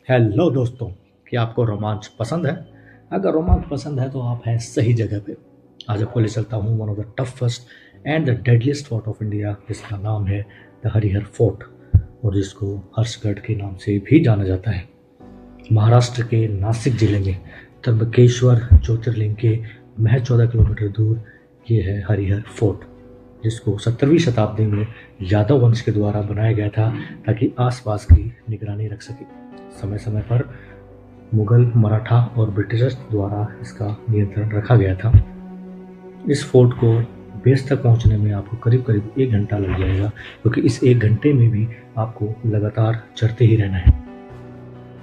Hello दोस्तों, क्या आपको रोमांच पसंद है? अगर रोमांच पसंद है तो आप हैं सही जगह पे। आज आपको ले चलता हूँ one of the toughest and the deadliest fort of India, जिसका नाम है द हरिहर फोर्ट और जिसको हर्षगढ़ के नाम से भी जाना जाता है। महाराष्ट्र के नासिक जिले में त्र्यंबकेश्वर ज्योतिर्लिंग के महज 14 किलोमीटर दूर ये है हरिहर फोर्ट, जिसको 17वीं शताब्दी में यादव वंश के द्वारा बनाया गया था ताकि आसपास की निगरानी रख सके। समय समय पर मुगल, मराठा और ब्रिटिशर्स द्वारा इसका नियंत्रण रखा गया था। इस फोर्ट को बेस तक पहुंचने में आपको करीब करीब 1 घंटा लग जाएगा, क्योंकि इस 1 घंटे में भी आपको लगातार चढ़ते ही रहना है।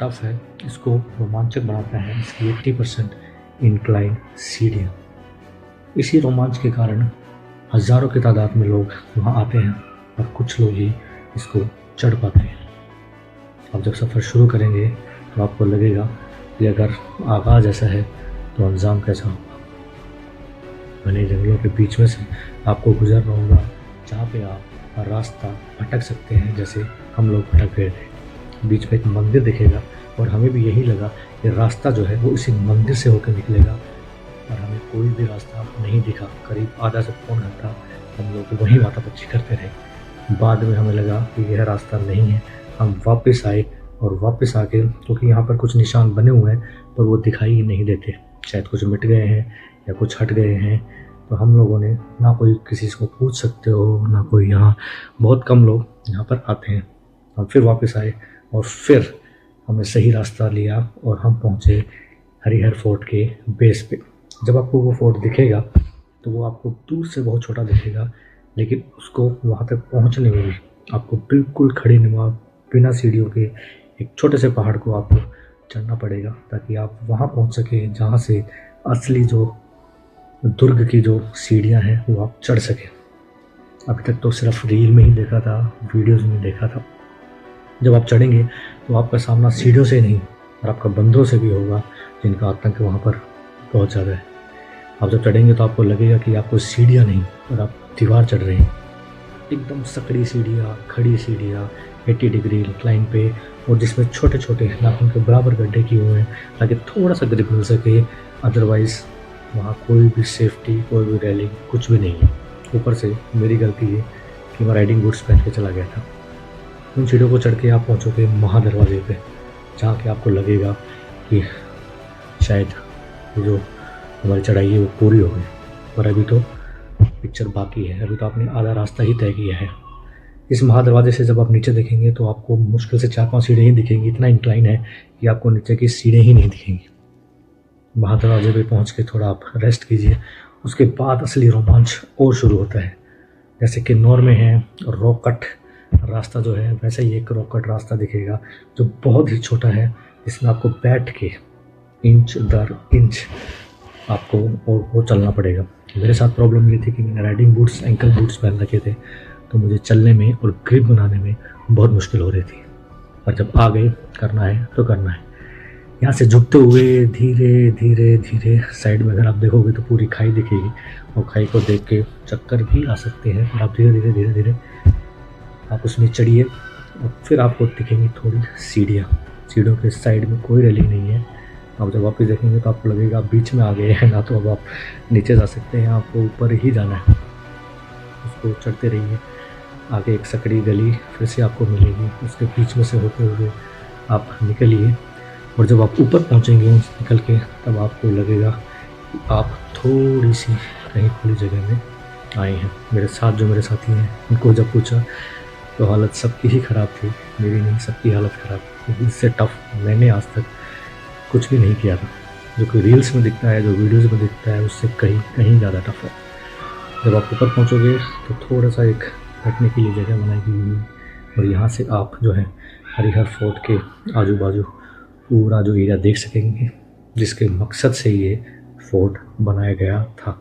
टफ है, इसको रोमांचक बनाता है इसकी 80% इंक्लाइन सीढ़ियाँ। इसी रोमांच के कारण हजारों की तादाद में लोग वहाँ आते हैं और कुछ लोग ही इसको चढ़ पाते हैं। आप जब सफ़र शुरू करेंगे तो आपको लगेगा कि अगर आगाज़ ऐसा है तो अंजाम कैसा होगा। घने जंगलों के बीच में से आपको गुजरना होगा, जहाँ पे आप रास्ता भटक सकते हैं, जैसे हम लोग भटक गए थे। बीच में एक मंदिर दिखेगा और हमें भी यही लगा कि रास्ता जो है वो इसी मंदिर से होकर निकलेगा, और हमें कोई भी रास्ता नहीं दिखा। करीब आधा से पौन घंटा हम लोग वहीं माथापच्ची करते रहे। बाद में हमें लगा कि यह रास्ता नहीं है। हम वापस आए और वापस आके, क्योंकि यहाँ पर कुछ निशान बने हुए हैं पर वो दिखाई ही नहीं देते, शायद कुछ मिट गए हैं या कुछ हट गए हैं, तो हम लोगों ने ना कोई किसी को पूछ सकते हो ना कोई, यहाँ बहुत कम लोग यहाँ पर आते हैं। हम फिर वापस आए और फिर हमने सही रास्ता लिया और हम पहुँचे हरिहर फोर्ट के बेस पे। जब आपको वो फोर्ट दिखेगा तो वो आपको दूर से बहुत छोटा दिखेगा, लेकिन उसको वहाँ तक पहुँचने में भी आपको बिल्कुल खड़े नुमा बिना सीढ़ियों के एक छोटे से पहाड़ को आपको चढ़ना पड़ेगा, ताकि आप वहाँ पहुँच सकें जहाँ से असली जो दुर्ग की जो सीढ़ियाँ हैं वो आप चढ़ सकें। अभी तक तो सिर्फ रील में ही देखा था, वीडियोज़ में देखा था। जब आप चढ़ेंगे तो आपका सामना सीढ़ियों से नहीं और आपका बंदरों से भी होगा, जिनका आतंक वहाँ पर बहुत ज़्यादा है। आप जब चढ़ेंगे तो आपको लगेगा कि आपको सीढ़ियाँ नहीं और आप दीवार चढ़ रहे हैं। एकदम सकड़ी सीढ़ियाँ, खड़ी सीढ़ियाँ 80 डिग्री इंक्लाइन पे, और जिसमें छोटे छोटे नाखून के बराबर गड्ढे किए हुए हैं ताकि थोड़ा सा ग्रिप मिल सके। अदरवाइज़ वहाँ कोई भी सेफ्टी, कोई भी रेलिंग, कुछ भी नहीं है। ऊपर से मेरी गलती है कि मैं राइडिंग बूट्स पहन के चला गया था। उन सीढ़ियों को चढ़ के आप पहुँचोगे महादरवाजे पे, जहाँ के आपको लगेगा कि शायद ये जो हमारी चढ़ाई है वो पूरी हो गई, पर अभी तो पिक्चर बाकी है। अभी तो आपने आधा रास्ता ही तय किया है। इस महादरवाजे से जब आप नीचे देखेंगे तो आपको मुश्किल से 4-5 सीढ़ियाँ ही दिखेंगी। इतना इंक्लाइन है कि आपको नीचे की सीढ़ियाँ ही नहीं दिखेंगी। महादरवाजे पे पहुँच के थोड़ा आप रेस्ट कीजिए, उसके बाद असली रोमांच और शुरू होता है। जैसे कि नौर में है रॉक कट रास्ता जो है, वैसे ही एक रॉक कट रास्ता दिखेगा जो बहुत ही छोटा है, जिसमें आपको बैठ के इंच दर इंच आपको और वो चलना पड़ेगा। मेरे साथ प्रॉब्लम ये थी कि मैंने राइडिंग बूट्स, एंकल बूट्स पहन रखे थे, तो मुझे चलने में और ग्रिप बनाने में बहुत मुश्किल हो रही थी। पर जब आ गए, करना है तो करना है। यहाँ से झुकते हुए धीरे धीरे धीरे साइड में अगर आप देखोगे तो पूरी खाई दिखेगी, और खाई को देख के चक्कर भी आ सकते हैं। आप धीरे धीरे धीरे धीरे आप उसमें चढ़िए और फिर आपको दिखेंगी थोड़ी सीढ़ियाँ। सीढ़ियों के साइड में कोई रेलिंग नहीं है। आप जब वापस देखेंगे तो आपको लगेगा आप बीच में आ गए हैं, ना तो अब आप नीचे जा सकते हैं, आपको ऊपर ही जाना है। उसको चढ़ते रहिए। आगे एक सकड़ी गली फिर से आपको मिलेगी, उसके बीच में से होते हुए आप निकलिए, और जब आप ऊपर पहुंचेंगे निकल के, तब आपको लगेगा कि आप थोड़ी सी कहीं खुली जगह में आए हैं। मेरे साथ जो मेरे साथी हैं, उनको जब पूछा तो हालत सबकी ही ख़राब थी, मेरी नहीं, सबकी हालत ख़राब, क्योंकि इससे टफ मैंने आज तक कुछ भी नहीं किया था। जो कोई रील्स में दिखता है, जो वीडियोज़ में दिखता है, उससे कहीं कहीं ज़्यादा टफ है। जब आप ऊपर पहुँचोगे तो थोड़ा सा एक बैठने के लिए जगह बनाई गई हुई, और यहाँ से आप जो है हरिहर फोर्ट के आजू बाजू पूरा जो एरिया देख सकेंगे, जिसके मकसद से ये फोर्ट बनाया गया था।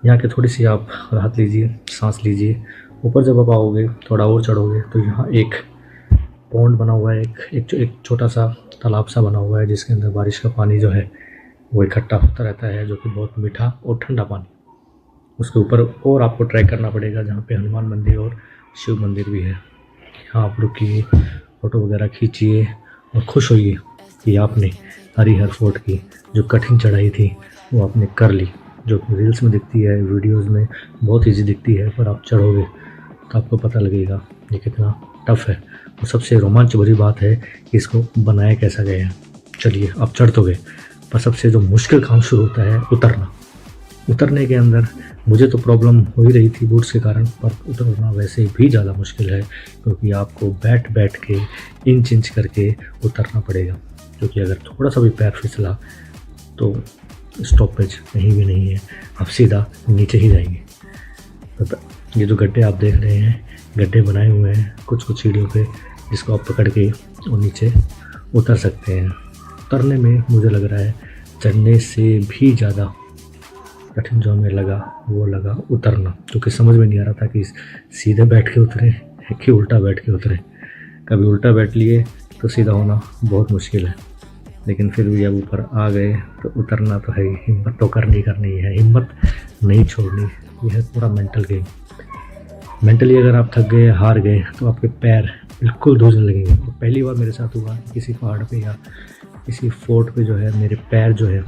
यहाँ के थोड़ी सी आप राहत लीजिए, सांस लीजिए। ऊपर जब आप आओगे, थोड़ा और चढ़ोगे, तो यहाँ एक पॉन्ड बना हुआ है, एक छोटा सा तालाब सा बना हुआ है, जिसके अंदर बारिश का पानी जो है वो इकट्ठा होता रहता है, जो कि बहुत मीठा और ठंडा पानी। उसके ऊपर और आपको ट्रैक करना पड़ेगा, जहाँ पे हनुमान मंदिर और शिव मंदिर भी है। यहाँ आप रुकिए, फ़ोटो वगैरह खींचिए, और खुश होइए कि आपने हरिहर फोर्ट की जो कठिन चढ़ाई थी वो आपने कर ली। जो रील्स में दिखती है, वीडियोस में बहुत ईजी दिखती है, पर आप चढ़ोगे तो आपको पता लगेगा ये कितना टफ है। और सबसे रोमांच भरी बात है कि इसको बनाया कैसा गया है। चलिए, आप चढ़ तो गए, पर सबसे जो मुश्किल काम शुरू होता है उतरना। उतरने के अंदर मुझे तो प्रॉब्लम हो ही रही थी बूट्स के कारण, पर उतरना वैसे भी ज़्यादा मुश्किल है, क्योंकि आपको बैठ बैठ के इंच इंच करके उतरना पड़ेगा। क्योंकि अगर थोड़ा सा भी पैर फिसला तो स्टॉपेज कहीं भी नहीं है, आप सीधा नीचे ही जाएंगे। तो ये जो गड्ढे आप देख रहे हैं, गड्ढे बनाए हुए हैं कुछ कुछ सीढ़ियों पे, जिसको आप पकड़ के और नीचे उतर सकते हैं। उतरने में मुझे लग रहा है चढ़ने से भी ज़्यादा कठिन जो हमें लगा वो लगा उतरना, क्योंकि समझ में नहीं आ रहा था कि सीधे बैठ के उतरे कि उल्टा बैठ के उतरे। कभी उल्टा बैठ लिए तो सीधा होना बहुत मुश्किल है, लेकिन फिर भी जब ऊपर आ गए तो उतरना तो है ही। हिम्मत तो करनी है, हिम्मत नहीं छोड़नी। यह है पूरा मेंटल गेम। मेंटली अगर आप थक गए, हार गए, तो आपके पैर बिल्कुल धुलने लगेंगे। तो पहली बार मेरे साथ हुआ किसी पहाड़ पे या किसी फोर्ट पे जो है मेरे पैर जो है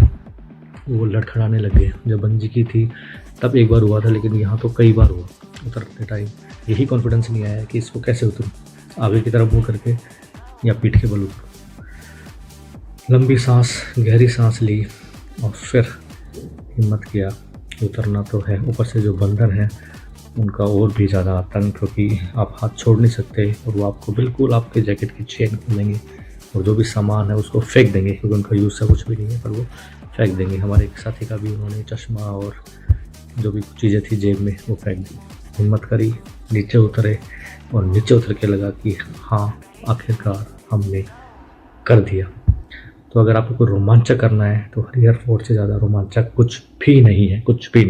वो लड़खड़ाने लग गए। जब बंजी की थी तब एक बार हुआ था, लेकिन यहाँ तो कई बार हुआ उतरते टाइम। यही कॉन्फिडेंस नहीं आया कि इसको कैसे उतरूँ, आगे की तरफ मुँह करके या पीठ के बल उतरूँ। लंबी सांस, गहरी सांस ली और फिर हिम्मत किया। उतरना तो है, ऊपर से जो बंदर हैं उनका और भी ज़्यादा आतंक, क्योंकि आप हाथ छोड़ नहीं सकते और वो आपको बिल्कुल आपके जैकेट की चेन खोलेंगे और जो भी सामान है उसको फेंक देंगे, क्योंकि उनका यूज़ सा कुछ भी नहीं है, पर वो फेंक देंगे। हमारे एक साथी का भी उन्होंने चश्मा और जो भी चीज़ें थी जेब में वो फेंक दी। हिम्मत करी, नीचे उतरे और नीचे उतर के लगा कि हाँ, आखिरकार हमने कर दिया। तो अगर आपको कोई रोमांचक करना है तो हरिहर फोर्ट से ज़्यादा रोमांचक कुछ भी नहीं है, कुछ भी नहीं।